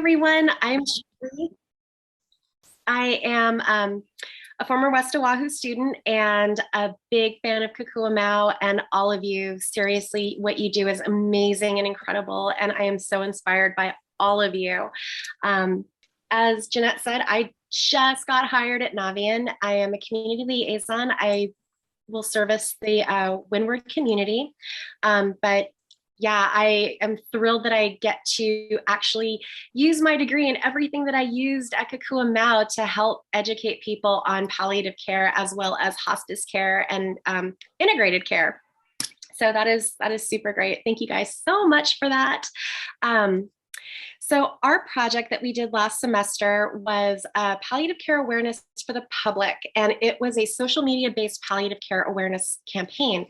Everyone. I'm Shirley. I am a former West Oahu student and a big fan of Kokua Mau and all of you. Seriously, what you do is amazing and incredible, and I am so inspired by all of you. As Jeanette said, I just got hired at Navian. I am a community liaison. I will service the Windward community, but yeah, I am thrilled that I get to actually use my degree and everything that I used at Kokua Mau to help educate people on palliative care as well as hospice care and integrated care. So that is super great. Thank you guys so much for that. So our project that we did last semester was palliative care awareness for the public, and it was a social media-based palliative care awareness campaign.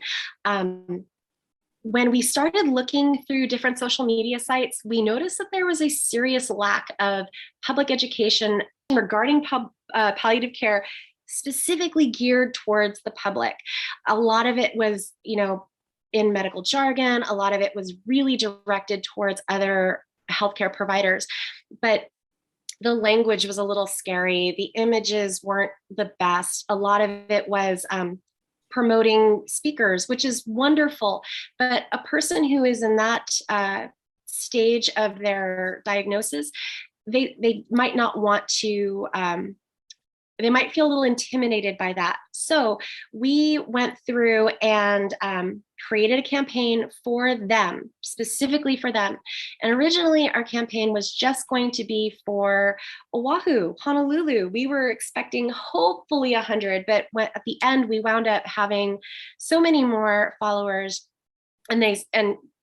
When we started looking through different social media sites, we noticed that there was a serious lack of public education regarding palliative care, specifically geared towards the public. A lot of it was, in medical jargon. A lot of it was really directed towards other healthcare providers, but the language was a little scary. The images weren't the best. A lot of it was promoting speakers, which is wonderful, but a person who is in that stage of their diagnosis, they might not want to, they might feel a little intimidated by that. So we went through and created a campaign for them, specifically for them. And originally our campaign was just going to be for Oahu, Honolulu. We were expecting hopefully 100, but at the end we wound up having so many more followers. And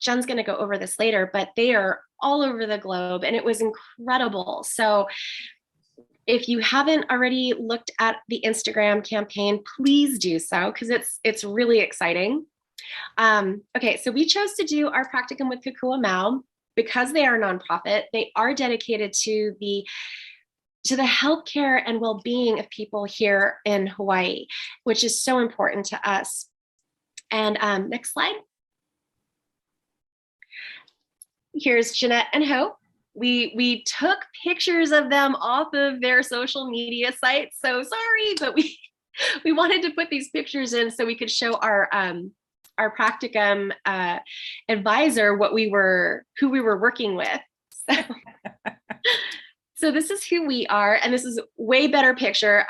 Jen's going to go over this later, but they are all over the globe, and it was incredible. So if you haven't already looked at the Instagram campaign, please do so, because it's really exciting. Okay, so we chose to do our practicum with Kokua Mau because they are a nonprofit. They are dedicated to the healthcare and well-being of people here in Hawaii, which is so important to us. And next slide. Here's Jeanette and Hope. We took pictures of them off of their social media sites. So sorry, but we wanted to put these pictures in so we could show our practicum advisor who we were working with. So this is who we are, and this is a way better picture.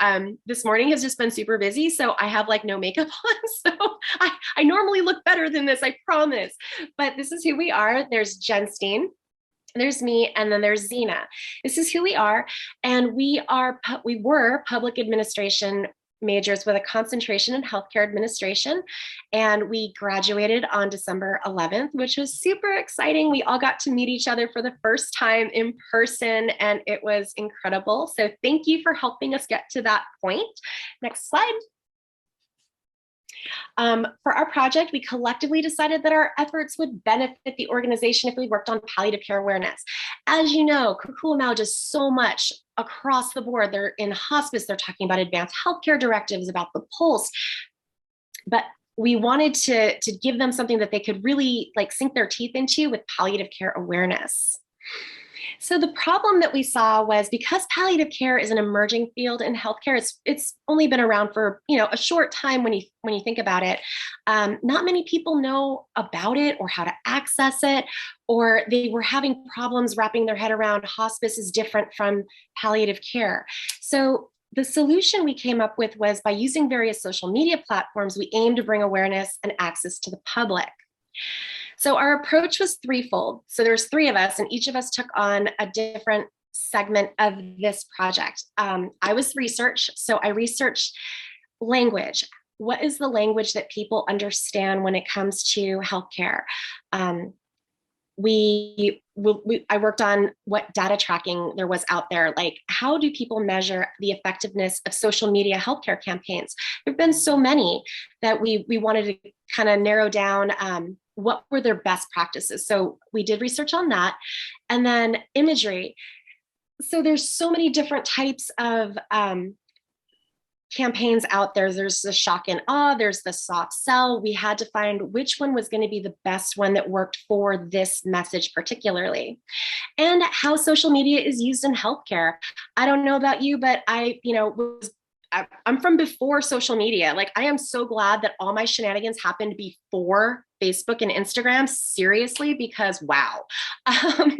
This morning has just been super busy, so I have like no makeup on. So I normally look better than this, I promise. But this is who we are. There's Jen Steen. There's me, and then there's Zena. This is who we are, and we were public administration majors with a concentration in healthcare administration, and we graduated on December 11th, which was super exciting. We all got to meet each other for the first time in person, and it was incredible. So thank you for helping us get to that point. Next slide. For our project, we collectively decided that our efforts would benefit the organization if we worked on palliative care awareness. As you know, Kokua Mau does so much across the board. They're in hospice, they're talking about advanced healthcare directives, about the pulse, but we wanted to give them something that they could really sink their teeth into with palliative care awareness. So the problem that we saw was, because palliative care is an emerging field in healthcare, it's only been around for a short time when you think about it. Not many people know about it or how to access it, or they were having problems wrapping their head around hospice is different from palliative care. So the solution we came up with was, by using various social media platforms, we aimed to bring awareness and access to the public. So our approach was threefold. So there's three of us, and each of us took on a different segment of this project. I was research, so I researched language. What is the language that people understand when it comes to healthcare? I worked on what data tracking there was out there, like how do people measure the effectiveness of social media healthcare campaigns? There've been so many that we wanted to kind of narrow down what were their best practices. So we did research on that. And then imagery. So there's so many different types of campaigns out there. There's the shock and awe, there's the soft sell. We had to find which one was going to be the best one that worked for this message particularly. and how social media is used in healthcare. I don't know about you, but I'm from before social media. Like, I am so glad that all my shenanigans happened before Facebook and Instagram, seriously, because wow. Um,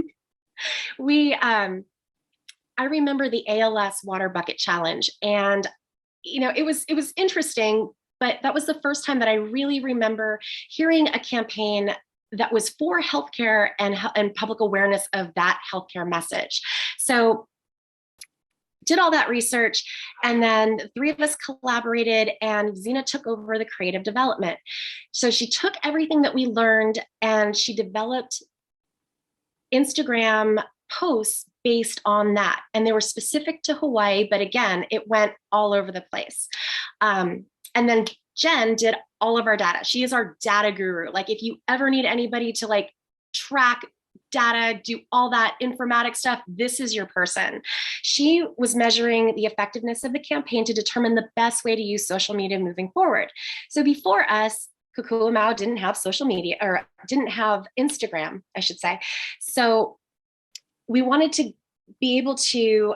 I remember the ALS water bucket challenge, and it was interesting, but that was the first time that I really remember hearing a campaign that was for healthcare and public awareness of that healthcare message. So did all that research, and then the three of us collaborated, and Zena took over the creative development. So she took everything that we learned and she developed Instagram posts based on that. And they were specific to Hawaii, but again, it went all over the place. And then Jen did all of our data. She is our data guru. Like, if you ever need anybody to like track data, do all that informatic stuff, this is your person. She was measuring the effectiveness of the campaign to determine the best way to use social media moving forward. So before us, Kokua Mau didn't have social media, or didn't have Instagram, I should say. So we wanted to be able to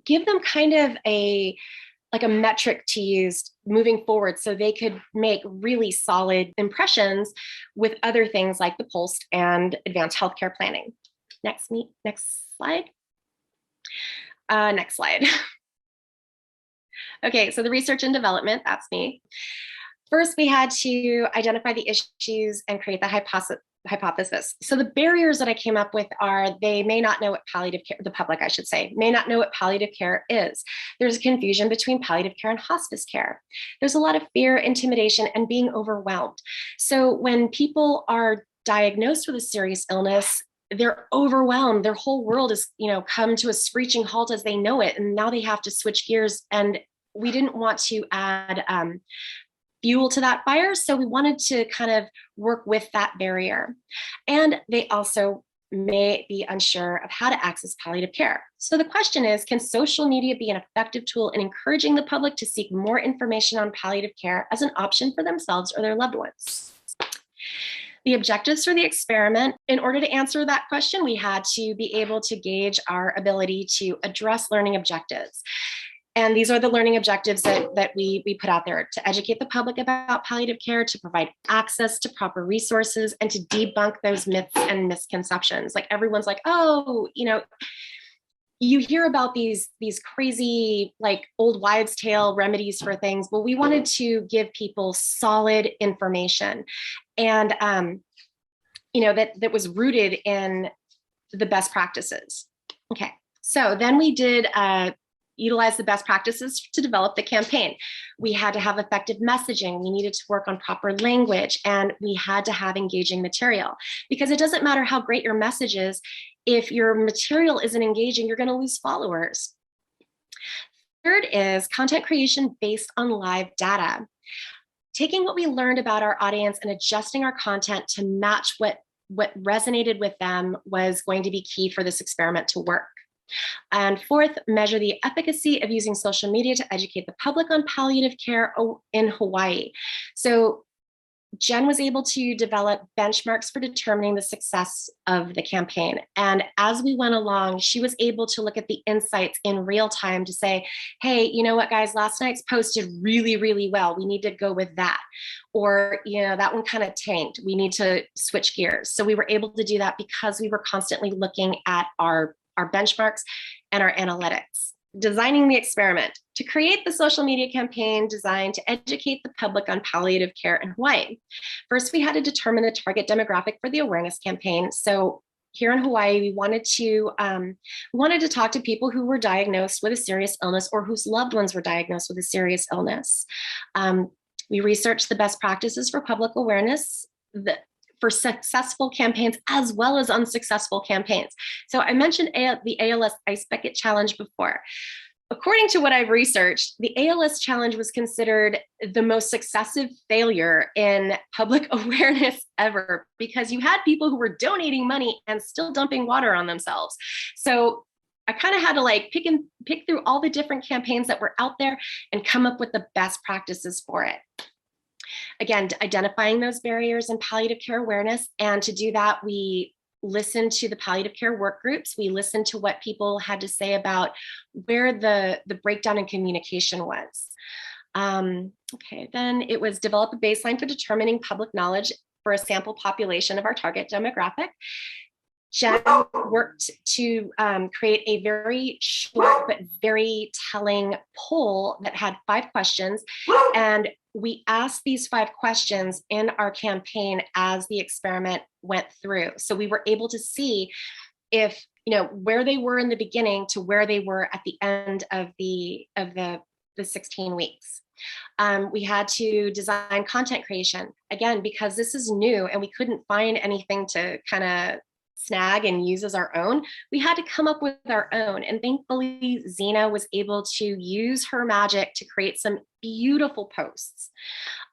give them kind of a metric to use moving forward, so they could make really solid impressions with other things like the Pulse and advanced healthcare planning. Next slide. Next slide. Okay, so the research and development, that's me. First, we had to identify the issues and create the hypothesis. So the barriers that I came up with are, they may not know what palliative care, the public, I should say, may not know what palliative care is. There's a confusion between palliative care and hospice care. There's a lot of fear, intimidation, and being overwhelmed. So when people are diagnosed with a serious illness, they're overwhelmed. Their whole world is, come to a screeching halt as they know it. And now they have to switch gears. And we didn't want to add fuel to that fire. So we wanted to kind of work with that barrier. And they also may be unsure of how to access palliative care. So the question is, can social media be an effective tool in encouraging the public to seek more information on palliative care as an option for themselves or their loved ones? The objectives for the experiment, in order to answer that question, we had to be able to gauge our ability to address learning objectives. And these are the learning objectives that we put out there: to educate the public about palliative care, to provide access to proper resources, and to debunk those myths and misconceptions. Like, everyone's like, oh, you hear about these crazy, like, old wives' tale remedies for things. Well, we wanted to give people solid information, and that was rooted in the best practices. Okay, so then we did utilize the best practices to develop the campaign. We had to have effective messaging. We needed to work on proper language, and we had to have engaging material, because it doesn't matter how great your message is. If your material isn't engaging, you're going to lose followers. Third is content creation based on live data. Taking what we learned about our audience and adjusting our content to match what resonated with them was going to be key for this experiment to work. And fourth, measure the efficacy of using social media to educate the public on palliative care in Hawaii. So Jen was able to develop benchmarks for determining the success of the campaign. And as we went along, she was able to look at the insights in real time to say, hey, you know what, guys, last night's post did really, really well. We need to go with that. Or, that one kind of tanked. We need to switch gears. So we were able to do that because we were constantly looking at our benchmarks and our analytics. Designing the experiment. To create the social media campaign designed to educate the public on palliative care in Hawaii. First, we had to determine the target demographic for the awareness campaign. So here in Hawaii, we wanted to talk to people who were diagnosed with a serious illness or whose loved ones were diagnosed with a serious illness. We researched the best practices for public awareness for successful campaigns as well as unsuccessful campaigns. So I mentioned the ALS Ice Bucket Challenge before. According to what I've researched, the ALS Challenge was considered the most successive failure in public awareness ever, because you had people who were donating money and still dumping water on themselves. So I kind of had to pick through all the different campaigns that were out there and come up with the best practices for it. Again, identifying those barriers in palliative care awareness. And to do that, we listened to the palliative care work groups. We listened to what people had to say about where the breakdown in communication was. Okay, then it was develop a baseline for determining public knowledge for a sample population of our target demographic. Jen worked to create a very short but very telling poll that had 5 questions. And we asked these 5 questions in our campaign as the experiment went through. So we were able to see if, where they were in the beginning to where they were at the end of the 16 weeks. We had to design content creation, again, because this is new and we couldn't find anything to kind of snag and use as our own. We had to come up with our own. And thankfully, Zena was able to use her magic to create some beautiful posts.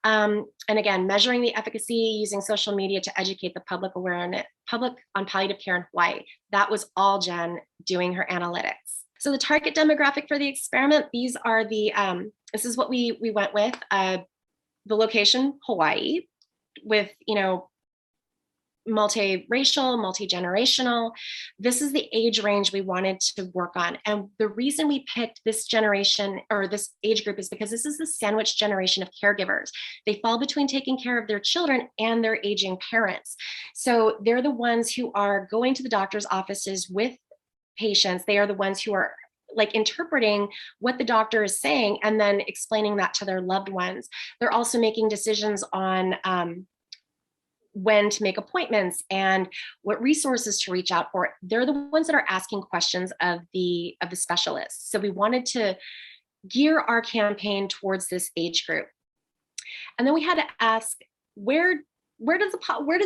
And again, measuring the efficacy using social media to educate the public on palliative care in Hawaii. That was all Jen doing her analytics. So the target demographic for the experiment, these are this is what we went with. The location, Hawaii, with, multiracial, multi-generational. This is the age range we wanted to work on. And the reason we picked this generation or this age group is because this is the sandwich generation of caregivers. They fall between taking care of their children and their aging parents. So they're the ones who are going to the doctor's offices with patients. They are the ones who are interpreting what the doctor is saying and then explaining that to their loved ones. They're also making decisions on when to make appointments and what resources to reach out for. They're the ones that are asking questions of the specialists. So we wanted to gear our campaign towards this age group. And then we had to ask, where does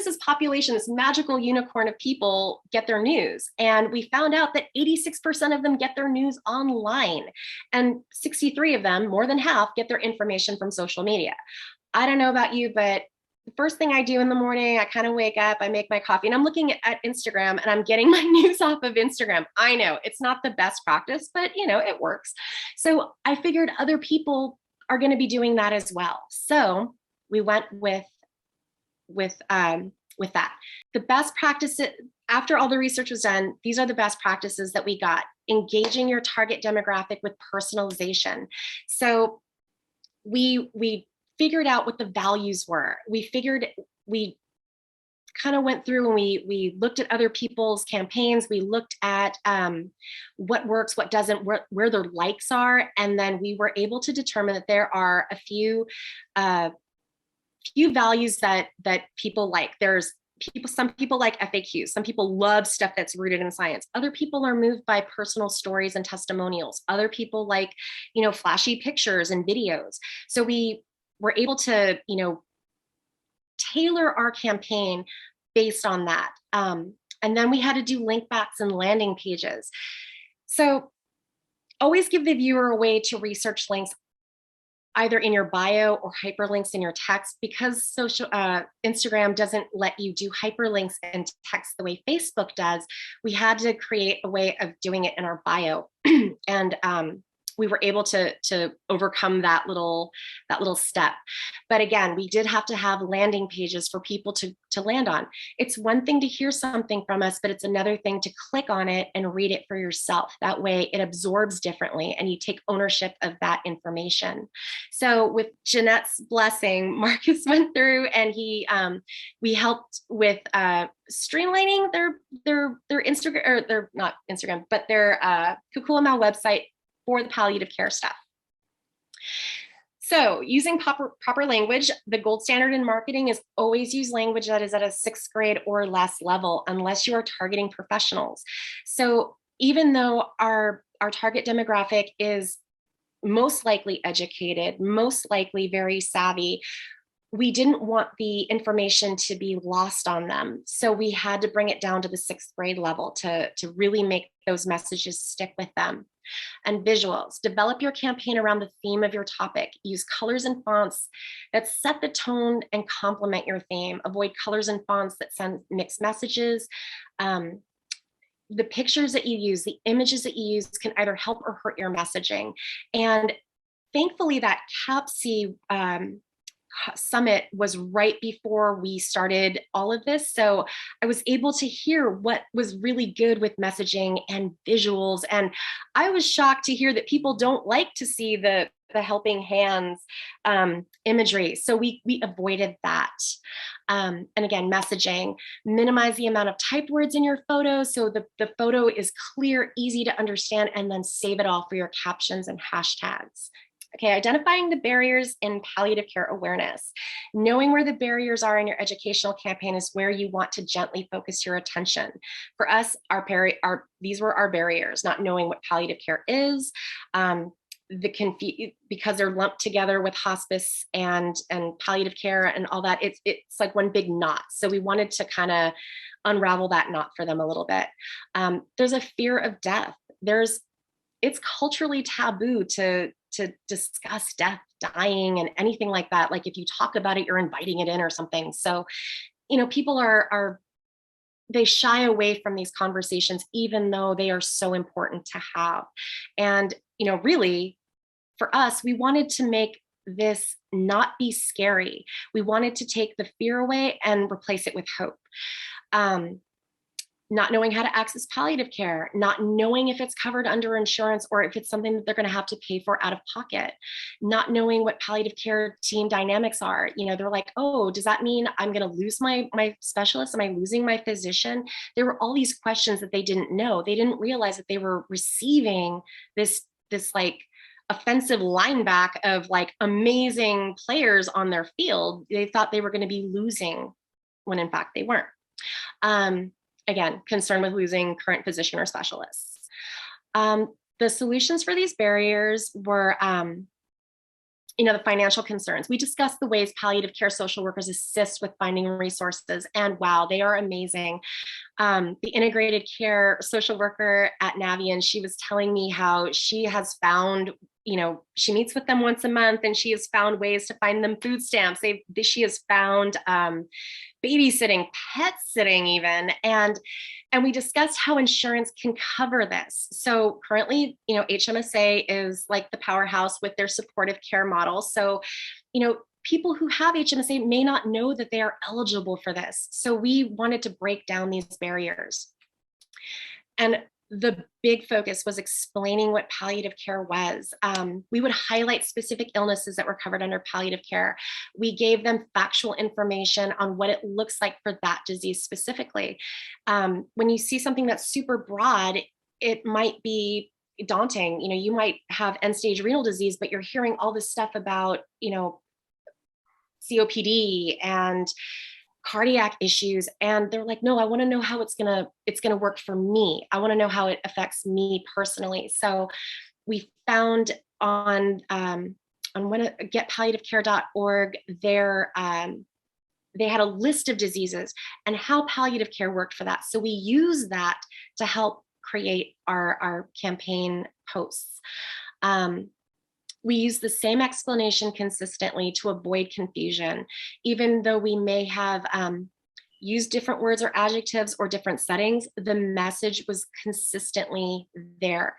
this population, this magical unicorn of people, get their news? And we found out that 86% of them get their news online, and 63 of them, more than half, get their information from social media. I don't know about you, but the first thing I do in the morning, I kind of wake up, I make my coffee, and I'm looking at Instagram, and I'm getting my news off of Instagram. I know it's not the best practice, but it works. So I figured other people are going to be doing that as well. So we went with that. The best practices, after all the research was done, these are the best practices that we got. Engaging your target demographic with personalization. So we figured out what the values were. We kind of went through and we looked at other people's campaigns. We looked at what works, what doesn't, where their likes are. And then we were able to determine that there are a few values that people like. Some people like FAQs. Some people love stuff that's rooted in science. Other people are moved by personal stories and testimonials. Other people like, flashy pictures and videos. So we were able to, tailor our campaign based on that. And then we had to do link backs and landing pages. So always give the viewer a way to research links either in your bio or hyperlinks in your text, because Instagram doesn't let you do hyperlinks in text the way Facebook does. We had to create a way of doing it in our bio. And we were able to overcome that little step. But again, we did have to have landing pages for people to land on. It's one thing to hear something from us, but it's another thing to click on it and read it for yourself. That way it absorbs differently and you take ownership of that information. So with Jeanette's blessing, Marcus went through and we helped with streamlining their Instagram, or their not Instagram, but their Kokua website for the palliative care stuff. So using proper language, the gold standard in marketing is always use language that is at a 6th grade or less level, unless you are targeting professionals. So even though our target demographic is most likely educated, most likely very savvy, we didn't want the information to be lost on them. So we had to bring it down to the 6th grade level to really make those messages stick with them. And visuals, develop your campaign around the theme of your topic. Use colors and fonts that set the tone and complement your theme. Avoid colors and fonts that send mixed messages. The pictures that you use, the images that you use can either help or hurt your messaging. And thankfully that CAPC summit was right before we started all of this. So I was able to hear what was really good with messaging and visuals. And I was shocked to hear that people don't like to see the helping hands imagery. So we avoided that. And again, messaging, minimize the amount of typed words in your photo so the photo is clear, easy to understand, and then save it all for your captions and hashtags. Okay, identifying the barriers in palliative care awareness. Knowing where the barriers are in your educational campaign is where you want to gently focus your attention. For us, these were our barriers, not knowing what palliative care is, because they're lumped together with hospice and palliative care and all that. It's like one big knot. So we wanted to kind of unravel that knot for them a little bit. There's a fear of death. It's culturally taboo to discuss death, dying, and anything like that. Like if you talk about it, you're inviting it in or something. So, people they shy away from these conversations, even though they are so important to have. And, really for us, we wanted to make this not be scary. We wanted to take the fear away and replace it with hope. Not knowing how to access palliative care, not knowing if it's covered under insurance or if it's something that they're going to have to pay for out of pocket, not knowing what palliative care team dynamics are. They're like, oh, does that mean I'm going to lose my specialist? Am I losing my physician? There were all these questions that they didn't know. They didn't realize that they were receiving this like offensive lineback of like amazing players on their field. They thought they were going to be losing when in fact they weren't. Again, concerned with losing current physician or specialists. The solutions for these barriers were, the financial concerns. We discussed the ways palliative care social workers assist with finding resources, and wow, they are amazing. The integrated care social worker at Navient, she was telling me how she has found, she meets with them once a month and she has found ways to find them food stamps. She has found babysitting, pet sitting even. And we discussed how insurance can cover this. So currently, HMSA is like the powerhouse with their supportive care model. So, people who have HMSA may not know that they are eligible for this. So we wanted to break down these barriers. And the big focus was explaining what palliative care was. We would highlight specific illnesses that were covered under palliative care. We gave them factual information on what it looks like for that disease specifically. When you see something that's super broad, it might be daunting. You might have end-stage renal disease, but you're hearing all this stuff about, COPD and cardiac issues, and they're like, no, I want to know how it's gonna work for me. I want to know how it affects me personally. So we found on getpalliativecare.org they had a list of diseases and how palliative care worked for that. So we use that to help create our campaign posts. We use the same explanation consistently to avoid confusion, even though we may have used different words or adjectives or different settings, the message was consistently there.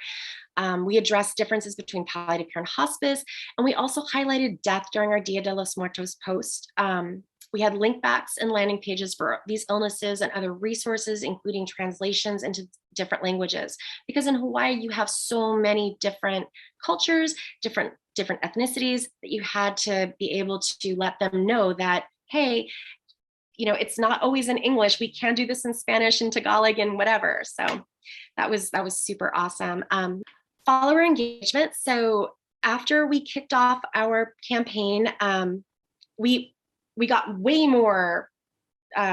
We addressed differences between palliative care and hospice, and we also highlighted death during our Dia de los Muertos post. We had link backs and landing pages for these illnesses and other resources, including translations into different languages. Because in Hawaii, you have so many different cultures, different ethnicities, that you had to be able to let them know that, hey, it's not always in English. We can do this in Spanish and Tagalog and whatever. So that was super awesome. Follower engagement. So after we kicked off our campaign, we got way more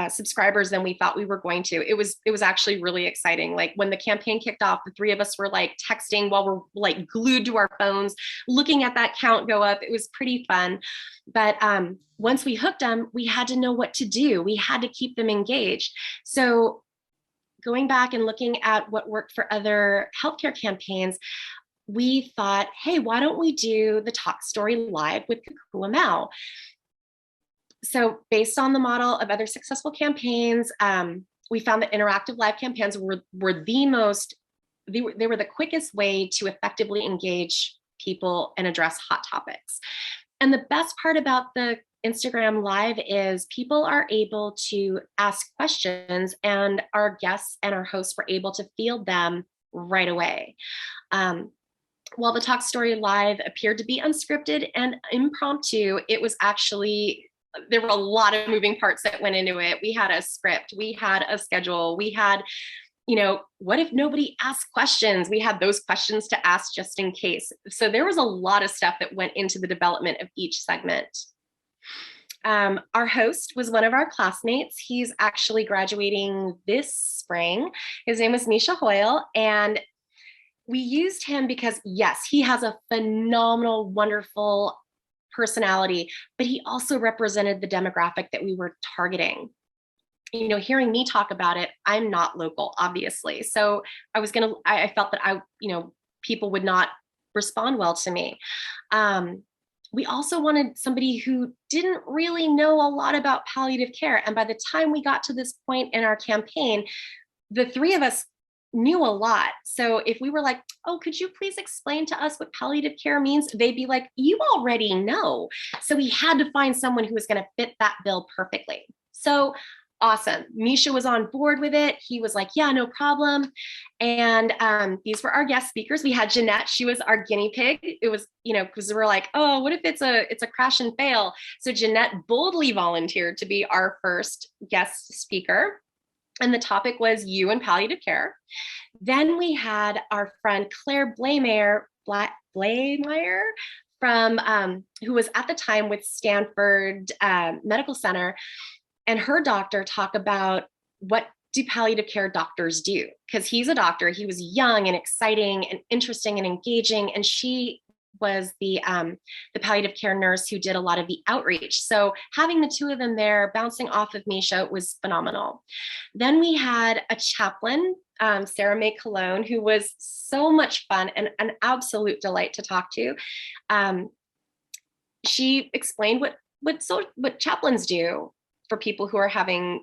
subscribers than we thought we were going to. It was actually really exciting. Like when the campaign kicked off, the three of us were like texting while we're like glued to our phones, looking at that count go up. It was pretty fun. But once we hooked them, we had to know what to do. We had to keep them engaged. So going back and looking at what worked for other healthcare campaigns, we thought, hey, why don't we do the Talk Story Live with Kokua? So based on the model of other successful campaigns, we found that interactive live campaigns were the quickest way to effectively engage people and address hot topics. And the best part about the Instagram Live is people are able to ask questions, and our guests and our hosts were able to field them right away. While the Talk Story Live appeared to be unscripted and impromptu, it was actually, there were a lot of moving parts that went into it. We had a script, we had a schedule, we had, what if nobody asked questions? We had those questions to ask just in case. So there was a lot of stuff that went into the development of each segment. Our host was one of our classmates. He's actually graduating this spring. His name was Misha Hoyle, and we used him because, yes, he has a phenomenal, wonderful personality, but he also represented the demographic that we were targeting. Hearing me talk about it, I'm not local, obviously. So I felt that people would not respond well to me. We also wanted somebody who didn't really know a lot about palliative care. And by the time we got to this point in our campaign, the three of us knew a lot. So if we were like, oh, could you please explain to us what palliative care means? They'd be like, you already know. So we had to find someone who was going to fit that bill perfectly. So awesome. Misha was on board with it. He was like, yeah, no problem. And these were our guest speakers. We had Jeanette. She was our guinea pig. It was, because we're like, oh, what if it's a crash and fail? So Jeanette boldly volunteered to be our first guest speaker. And the topic was you and palliative care. Then we had our friend Claire Blameyer from who was at the time with Stanford Medical Center, and her doctor talk about what do palliative care doctors do, because he's a doctor. He was young and exciting and interesting and engaging, and she was the palliative care nurse who did a lot of the outreach. So having the two of them there bouncing off of Misha was phenomenal. Then we had a chaplain, Sarah Mae Cologne, who was so much fun and an absolute delight to talk to. She explained what chaplains do for people who are having,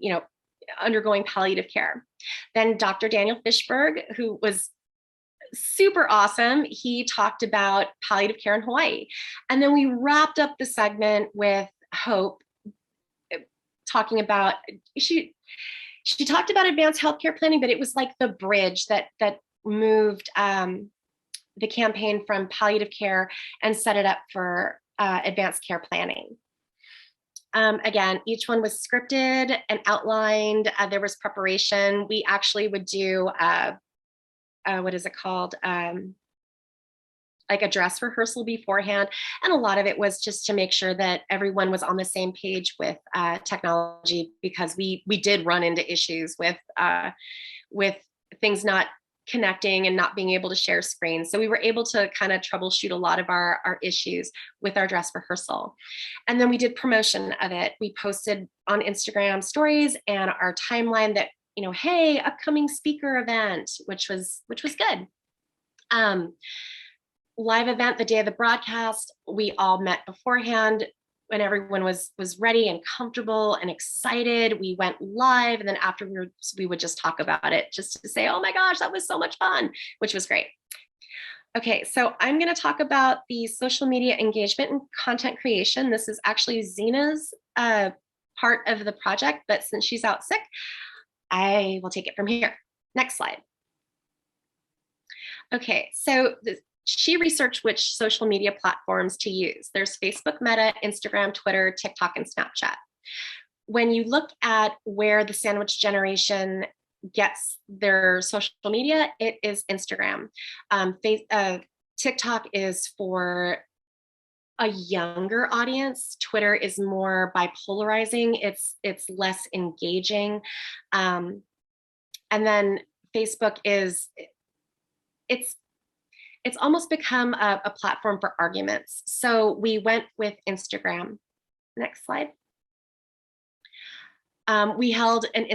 undergoing palliative care. Then Dr. Daniel Fishberg, who was super awesome. He talked about palliative care in Hawaii. And then we wrapped up the segment with Hope talking about, she talked about advanced healthcare planning, but it was like the bridge that moved the campaign from palliative care and set it up for advanced care planning. Again, each one was scripted and outlined. There was preparation. We actually would do what is it called? Like a dress rehearsal beforehand. And a lot of it was just to make sure that everyone was on the same page with technology, because we did run into issues with things not connecting and not being able to share screens. So we were able to kind of troubleshoot a lot of our issues with our dress rehearsal. And then we did promotion of it. We posted on Instagram stories and our timeline that, hey, upcoming speaker event, which was good. Live event, the day of the broadcast, we all met beforehand when everyone was ready and comfortable and excited. We went live, and then afterwards we would just talk about it, just to say, oh my gosh, that was so much fun, which was great. Okay, so I'm going to talk about the social media engagement and content creation. This is actually Zena's part of the project, but since she's out sick, I will take it from here. Next slide. Okay, so she researched which social media platforms to use. There's Facebook, Meta, Instagram, Twitter, TikTok, and Snapchat. When you look at where the sandwich generation gets their social media, it is Instagram. TikTok is for a younger audience. Twitter is more bipolarizing. It's less engaging. And then Facebook it's almost become a platform for arguments. So we went with Instagram. Next slide. Zena held an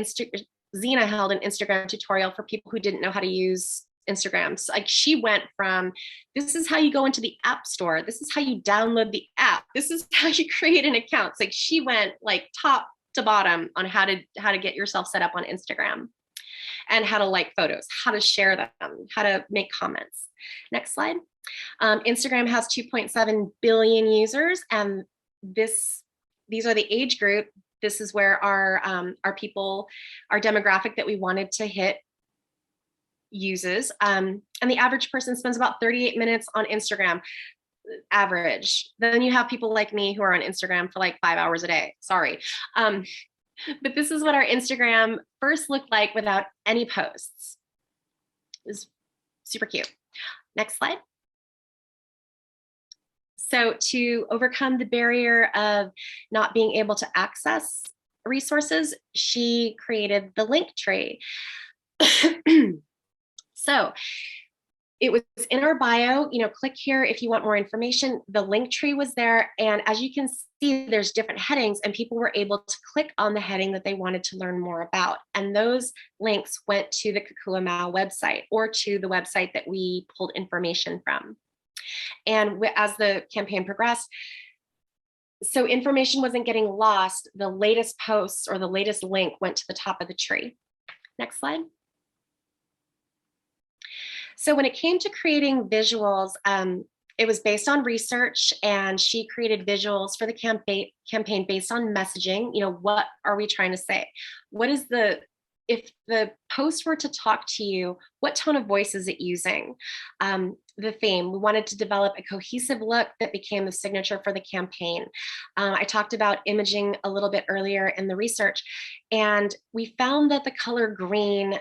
Instagram tutorial for people who didn't know how to use Instagram. So like she went from, this is how you go into the app store. This is how you download the app. This is how you create an account. It's like she went like top to bottom on how to get yourself set up on Instagram and how to like photos, how to share them, how to make comments. Next slide. Instagram has 2.7 billion users, and this these are the age group. This is where our people, our demographic that we wanted to hit uses. And the average person spends about 38 minutes on Instagram, average. Then you have people like me who are on Instagram for like 5 hours a day. Sorry. But this is what our Instagram first looked like without any posts. It was super cute. Next slide. So to overcome the barrier of not being able to access resources, she created the link tree. So it was in our bio, click here if you want more information. The link tree was there. And as you can see, there's different headings, and people were able to click on the heading that they wanted to learn more about. And those links went to the Kokua Mau website, or to the website that we pulled information from. And as the campaign progressed, so information wasn't getting lost, the latest posts or the latest link went to the top of the tree. Next slide. So when it came to creating visuals, it was based on research, and she created visuals for the campaign based on messaging. What are we trying to say? If the post were to talk to you, what tone of voice is it using? The theme, we wanted to develop a cohesive look that became the signature for the campaign. I talked about imaging a little bit earlier in the research, and we found that the color green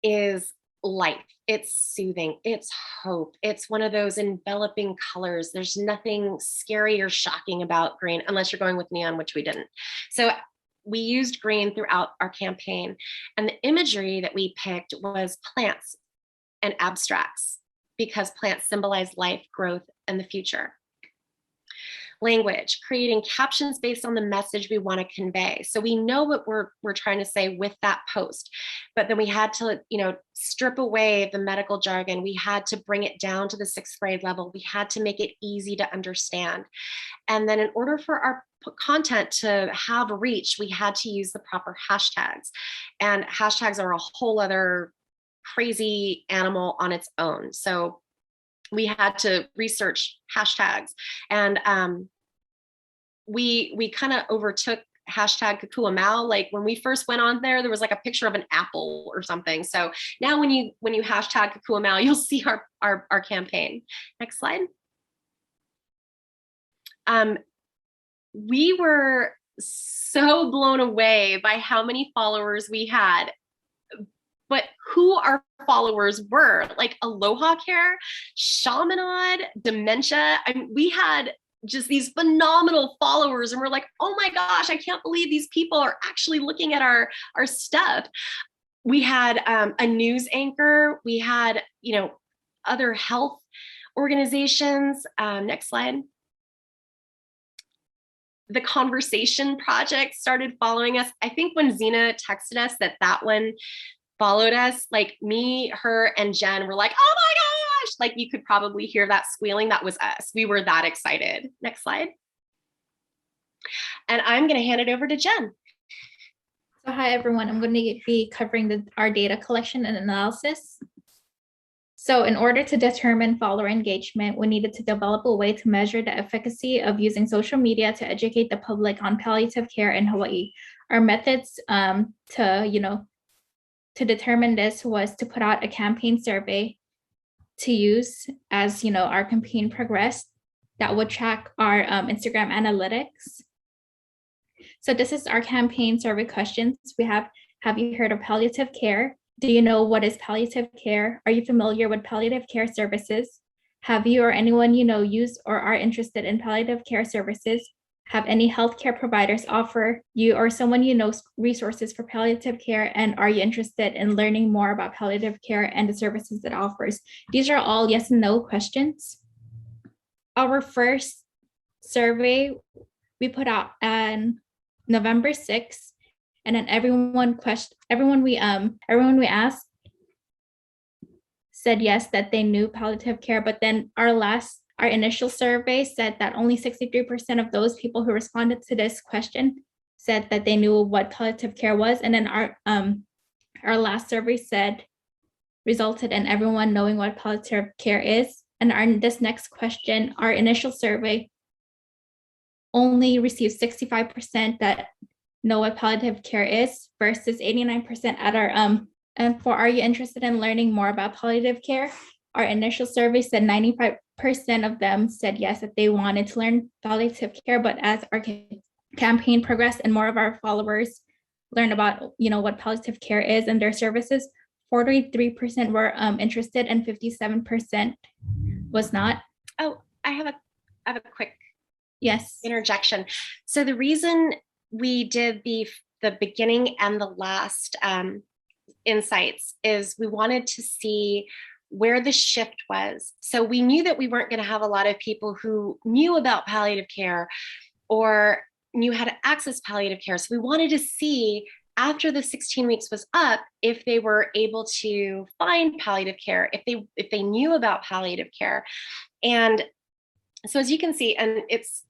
is life. It's soothing. It's hope. It's one of those enveloping colors. There's nothing scary or shocking about green, unless you're going with neon, which we didn't. So we used green throughout our campaign. And the imagery that we picked was plants and abstracts, because plants symbolize life, growth, and the future. Language, creating captions based on the message we want to convey. So we know what we're trying to say with that post, but then we had to, strip away the medical jargon. We had to bring it down to the 6th grade level. We had to make it easy to understand. And then in order for our content to have reach, we had to use the proper hashtags. And hashtags are a whole other crazy animal on its own. So we had to research hashtags, and we kind of overtook hashtag Kokua Mau. Like when we first went on there was like a picture of an apple or something. So now when you hashtag Kokua Mau, you'll see our campaign. Next slide. We were so blown away by how many followers we had, but who our followers were, like Aloha Care, Shamanad, Dementia. We had just these phenomenal followers, and we're like, oh my gosh, I can't believe these people are actually looking at our stuff. We had a news anchor. We had, other health organizations. Next slide. The Conversation Project started following us. I think when Zena texted us that one followed us, like me, her, and Jen were like, oh my gosh, like you could probably hear that squealing. That was us. We were that excited. Next slide. And I'm going to hand it over to Jen. So hi, everyone. I'm going to be covering our data collection and analysis. So in order to determine follower engagement, we needed to develop a way to measure the efficacy of using social media to educate the public on palliative care in Hawaii. Our methods to determine this was to put out a campaign survey to use as our campaign progressed that would track our Instagram analytics. So this is our campaign survey questions. We have you heard of palliative care? Do you know what is palliative care? Are you familiar with palliative care services? Have you or anyone use or are interested in palliative care services? Have any healthcare providers offer you or someone resources for palliative care? And are you interested in learning more about palliative care and the services it offers? These are all yes and no questions. Our first survey we put out on November 6th, and then everyone we asked said yes, that they knew palliative care. But then our initial survey said that only 63% of those people who responded to this question said that they knew what palliative care was. And then our last survey resulted in everyone knowing what palliative care is. And this next question, our initial survey, only received 65% that know what palliative care is versus 89% at our and for are you interested in learning more about palliative care? Our initial survey said 95% of them said yes, that they wanted to learn palliative care, but as our campaign progressed and more of our followers learned about, you know, what palliative care is and their services, 43% were interested and 57% was not. Oh, I have a quick Yes. interjection. So the reason we did the beginning and the last insights is we wanted to see where the shift was. So we knew that we weren't going to have a lot of people who knew about palliative care or knew how to access palliative care. So we wanted to see after the 16 weeks was up, if they were able to find palliative care, if they knew about palliative care. And so as you can see, and it's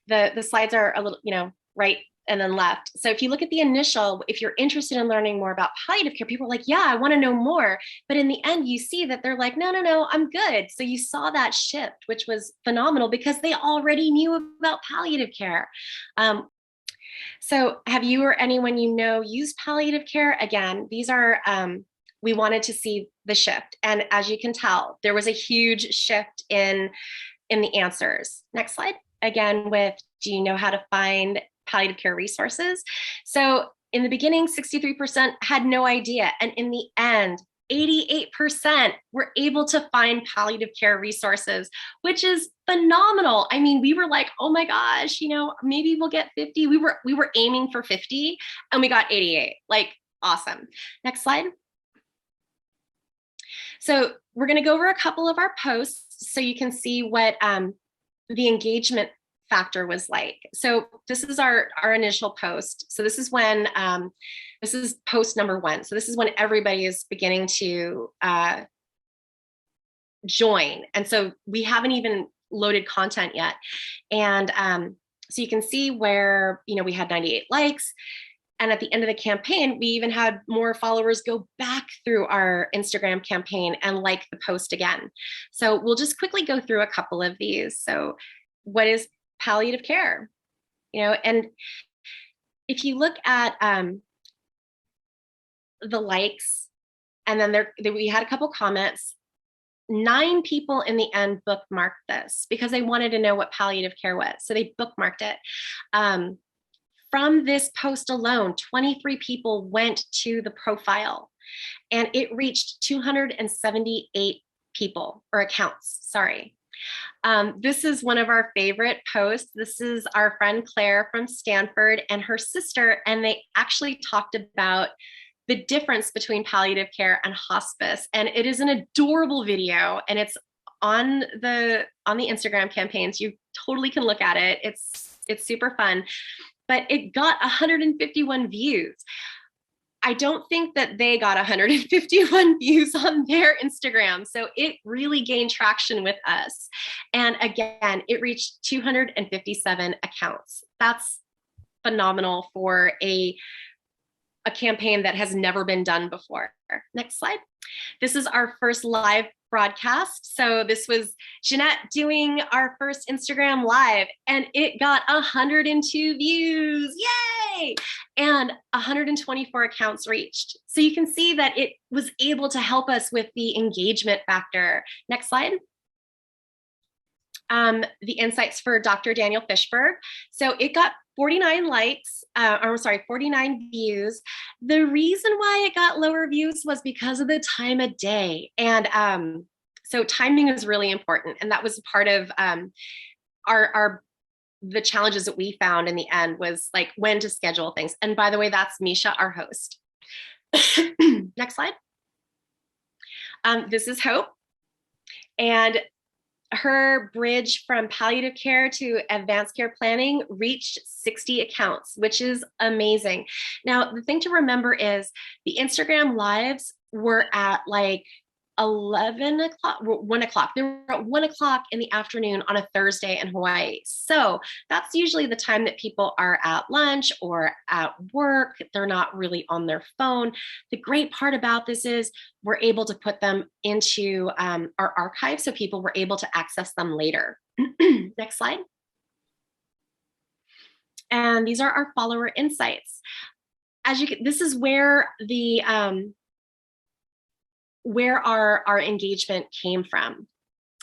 the slides are a little, you know, right and then left. So if you look at the initial, if you're interested in learning more about palliative care, people are like, yeah, I want to know more. But in the end, you see that they're like, no, I'm good. So you saw that shift, which was phenomenal because they already knew about palliative care. So have you or anyone you know used palliative care? Again, these are, we wanted to see the shift. And as you can tell, there was a huge shift in the answers. Next slide. Again, with, do you know how to find palliative care resources? So in the beginning, 63% had no idea. And in the end, 88% were able to find palliative care resources, which is phenomenal. I mean, we were like, oh my gosh, you know, maybe we'll get 50. We were aiming for 50 and we got 88. Like, awesome. Next slide. So we're going to go over a couple of our posts so you can see what the engagement factor was like. So this is our initial post. So this is when, this is post number 1. So this is when everybody is beginning to join. And so we haven't even loaded content yet. And so you can see where, you know, we had 98 likes. And at the end of the campaign, we even had more followers go back through our Instagram campaign and like the post again. So we'll just quickly go through a couple of these. So what is palliative care? You know, and if you look at the likes, and then we had a couple comments, 9 people in the end bookmarked this because they wanted to know what palliative care was. So they bookmarked it. From this post alone, 23 people went to the profile and it reached 278 people or accounts, sorry. This is one of our favorite posts. This is our friend Claire from Stanford and her sister, and they actually talked about the difference between palliative care and hospice. And it is an adorable video, and it's on the Instagram campaigns. You totally can look at it. It's super fun. But it got 151 views. I don't think that they got 151 views on their Instagram. So it really gained traction with us. And again, it reached 257 accounts. That's phenomenal for a campaign that has never been done before. Next slide. This is our first live broadcast. So this was Jeanette doing our first Instagram live, and it got 102 views. Yay! And 124 accounts reached. So you can see that it was able to help us with the engagement factor. Next slide. The insights for Dr. Daniel Fishberg. So it got 49 likes, 49 views. The reason why it got lower views was because of the time of day. And so timing is really important. And that was part of the challenges that we found in the end was like when to schedule things. And by the way, that's Misha, our host. Next slide. This is Hope. And her bridge from palliative care to advanced care planning reached 60 accounts, which is amazing. Now, the thing to remember is the Instagram lives were at like 11 o'clock, 1 o'clock. They were at 1 o'clock in the afternoon on a Thursday in Hawaii. So that's usually the time that people are at lunch or at work. They're not really on their phone. The great part about this is we're able to put them into our archive so people were able to access them later. Next slide. And these are our follower insights. As you can, this is where the where our engagement came from.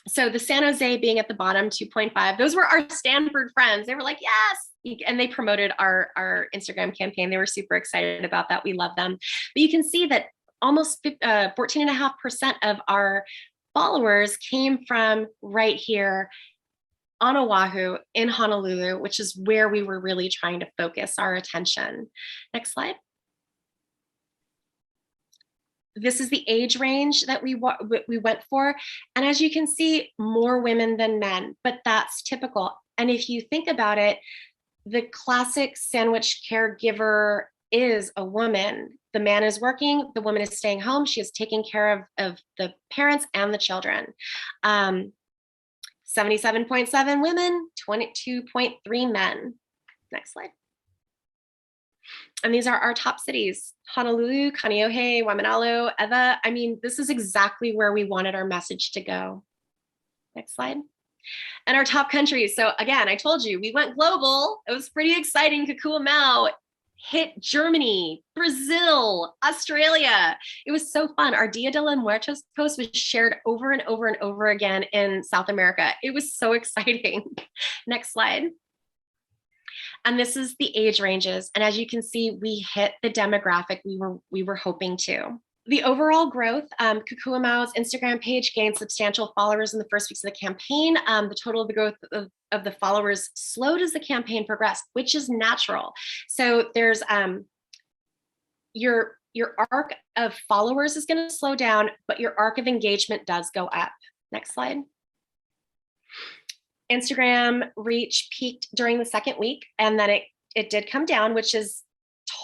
So the San Jose being at the bottom, 2.5, those were our Stanford friends. They were like, yes. And they promoted our Instagram campaign. They were super excited about that. We love them. But you can see that almost 14.5% of our followers came from right here on Oahu in Honolulu, which is where we were really trying to focus our attention. Next slide. This is the age range that we went for. And as you can see, more women than men, but that's typical. And if you think about it, the classic sandwich caregiver is a woman. The man is working, the woman is staying home. She is taking care of the parents and the children. 77.7 women, 22.3 men. Next slide. And these are our top cities: Honolulu, Kaneohe, Waimanalo, Ewa. I mean, this is exactly where we wanted our message to go. Next slide. And our top countries. So again, I told you, we went global. It was pretty exciting. Kokua Mau hit Germany, Brazil, Australia. It was so fun. Our Dia de los Muertos post was shared over and over and over again in South America. It was so exciting. Next slide. And this is the age ranges. And as you can see, we hit the demographic we were hoping to. The overall growth, Kokua Mau's Instagram page gained substantial followers in the first weeks of the campaign. The total of the growth of the followers slowed as the campaign progressed, which is natural. So there's your arc of followers is going to slow down, but your arc of engagement does go up. Next slide. Instagram reach peaked during the second week, and then it did come down, which is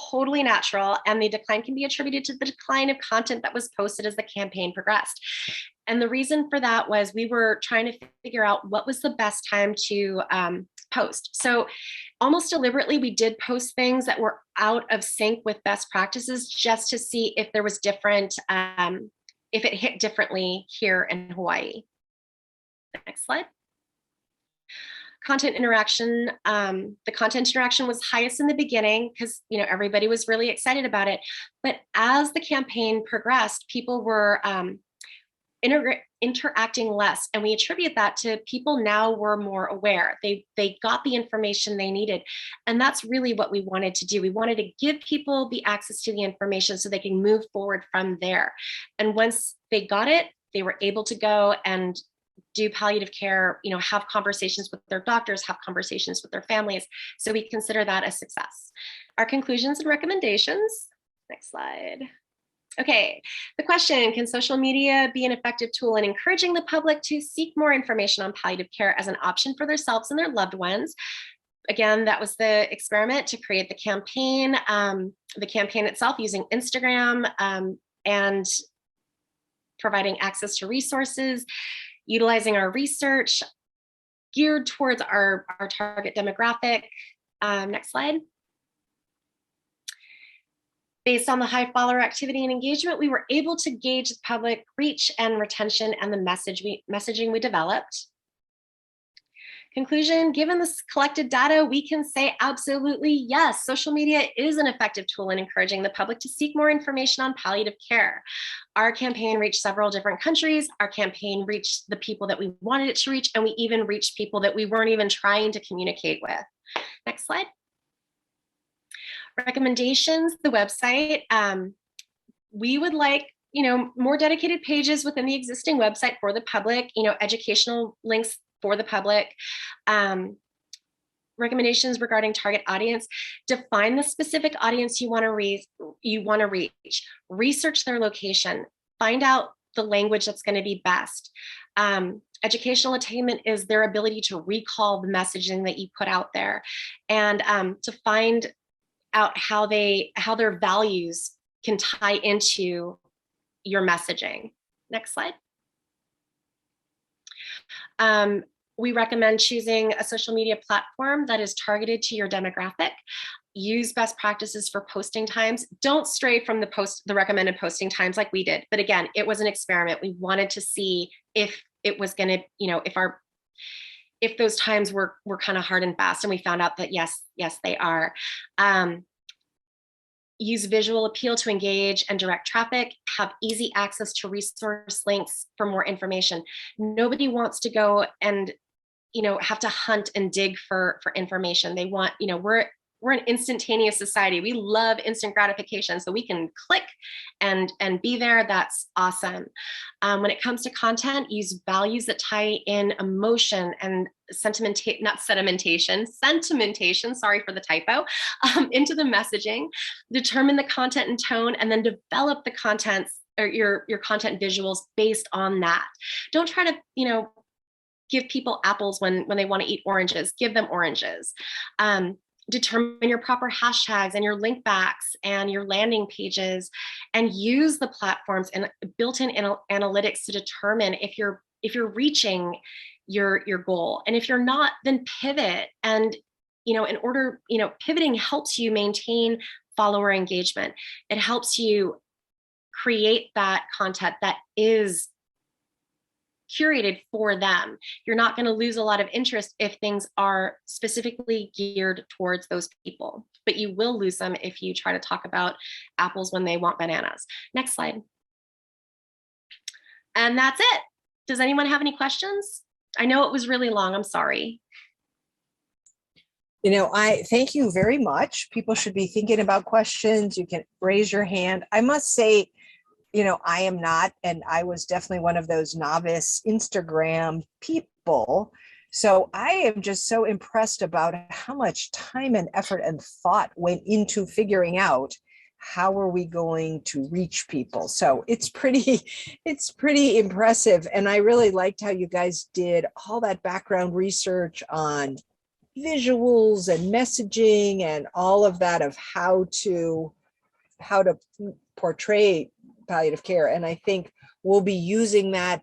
totally natural. And the decline can be attributed to the decline of content that was posted as the campaign progressed. And the reason for that was we were trying to figure out what was the best time to post. So almost deliberately, we did post things that were out of sync with best practices just to see if there was different, if it hit differently here in Hawaii. Next slide. Content interaction. The content interaction was highest in the beginning because everybody was really excited about it. But as the campaign progressed, people were interacting less, and we attribute that to people now were more aware. They got the information they needed, and that's really what we wanted to do. We wanted to give people the access to the information so they can move forward from there. And once they got it, they were able to go and do palliative care, have conversations with their doctors, have conversations with their families. So we consider that a success. Our conclusions and recommendations. Next slide. Okay, the question: can social media be an effective tool in encouraging the public to seek more information on palliative care as an option for themselves and their loved ones? Again, that was the experiment to create the campaign itself using Instagram and providing access to resources, utilizing our research geared towards our target demographic. Next slide. Based on the high follower activity and engagement, we were able to gauge the public reach and retention and the messaging we developed. Conclusion: given this collected data, we can say absolutely yes, social media is an effective tool in encouraging the public to seek more information on palliative care. Our campaign reached several different countries. Our campaign reached the people that we wanted it to reach, and we even reached people that we weren't even trying to communicate with. Next slide. Recommendations: the website. We would like more dedicated pages within the existing website for the public, educational links for the public. Recommendations regarding target audience: define the specific audience you want to reach, research their location, find out the language that's going to be best. Educational attainment is their ability to recall the messaging that you put out there, and to find out how their values can tie into your messaging. Next slide. We recommend choosing a social media platform that is targeted to your demographic. Use best practices for posting times. Don't stray from the recommended posting times like we did. But again, it was an experiment. We wanted to see if it was going to, if those times were kind of hard and fast, and we found out that yes, they are. Use visual appeal to engage and direct traffic, have easy access to resource links for more information. Nobody wants to go and, have to hunt and dig for information. They want, we're an instantaneous society. We love instant gratification, so we can click and be there. That's awesome. When it comes to content, use values that tie in emotion and sentimentation. Sorry for the typo. Into the messaging. Determine the content and tone, and then develop the contents or your content visuals based on that. Don't try to, give people apples when they want to eat oranges. Give them oranges. Determine your proper hashtags and your link backs and your landing pages, and use the platforms and built-in analytics to determine if you're reaching your goal. And if you're not, then pivot. And pivoting helps you maintain follower engagement. It helps you create that content that is curated for them. You're not going to lose a lot of interest if things are specifically geared towards those people, but you will lose them if you try to talk about apples when they want bananas. Next slide. And that's it. Does anyone have any questions? I know it was really long. I'm sorry. I thank you very much. People should be thinking about questions. You can raise your hand. I must say, I am not, and I was definitely one of those novice Instagram people. So I am just so impressed about how much time and effort and thought went into figuring out how are we going to reach people. So it's pretty impressive. And I really liked how you guys did all that background research on visuals and messaging and all of that of how to portray palliative care. And I think we'll be using that,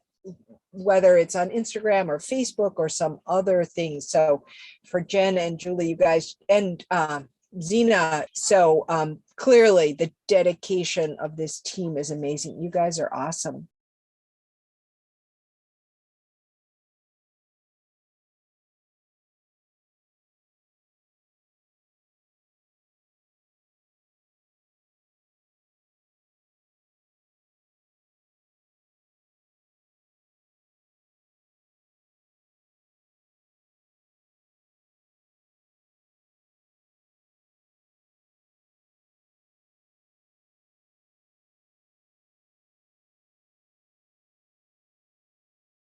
whether it's on Instagram or Facebook or some other things. So for Jen and Julie, you guys, and Zena, so clearly the dedication of this team is amazing. You guys are awesome.